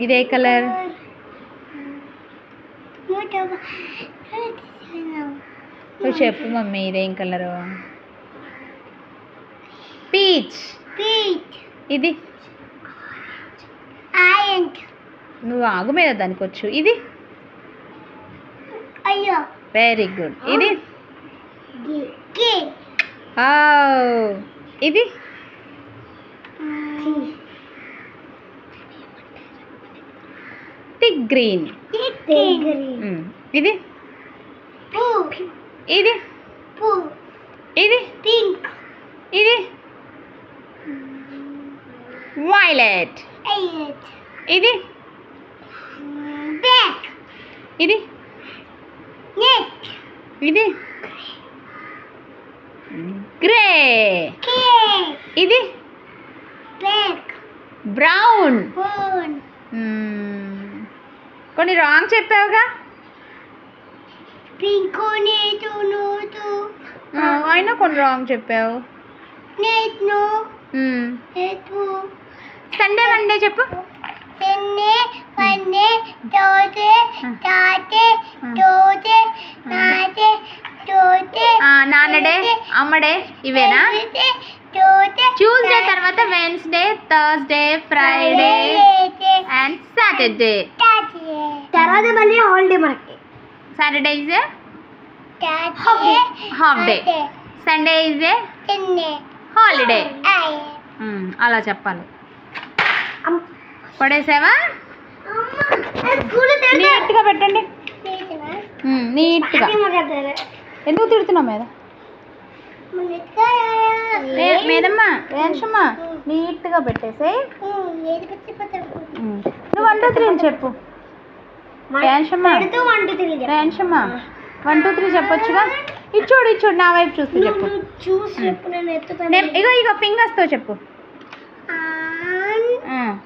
ఇదే కలర్? నువ్వు చెప్పు మమ్మీ, ఇదేం కలరు? పీచ్. ఇది నువ్వు ఆగు మీద దానికి వచ్చు. ఇది వెరీ గుడ్. ఇది ఇది థిక్ గ్రీన్. ఇది ఇది ఇది పింక్. ఇది వైలెట్. ఇది బ్లాక్. ఇది నెక్. ఇది గ్రే. ఇది బ్లాక్. బ్రౌన్. బ్రౌన్. కొన్ని రాంగ్ చెప్పావుగా. పింక్ నేటు నోటు. అయినా కొన్ని రాంగ్ చెప్పావు. నేటు మ్మ్. నేటు. సండే మండే చెప్పు. Sunday Monday Tuesday Thursday Tuesday Friday Tuesday నాన్నడే అమ్మడే ఇవేనా? ట్యూస్డే తర్వాత Wednesday, Thursday, Friday and Saturday. తర్వాత మళ్ళీ హాలిడే మనకి. Saturday is a half day. Sunday is a holiday. అలా చెప్పాలి. పడేసావా? నీట్గా పెట్టండి. నీట్గా. ఎందుకు తిడుతున్నావు మీద? మేదమ్మా రేంషమ్మా నీట్గా పెట్టేసే. నువ్వు 1 2 3 చెప్పు. రేంషమ్మా 1 2 3 చెప్పొచ్చుగా. ఇచ్చోడు నా వైపు చూస్తూ చెప్పు. ఇగో ఫింగర్స్తో చెప్పు.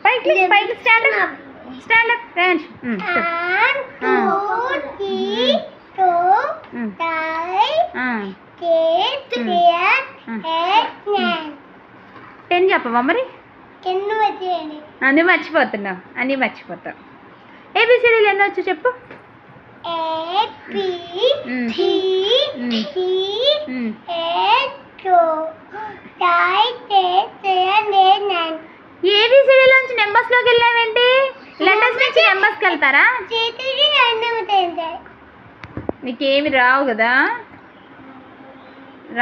పైకి స్టాండ్ అప్ రేంష్. టెన్ చెప్పవా మరి? అన్నీ మర్చిపోతున్నావు. ఏబిసిడీలు ఎన్ని వచ్చు చెప్పు. ఏబిసిడీలోంచి నెంబర్స్లోకి వెళ్ళావేంటి? లెటర్స్ నుంచి నెంబర్స్కి వెళ్తారా? నీకేమి రావు కదా.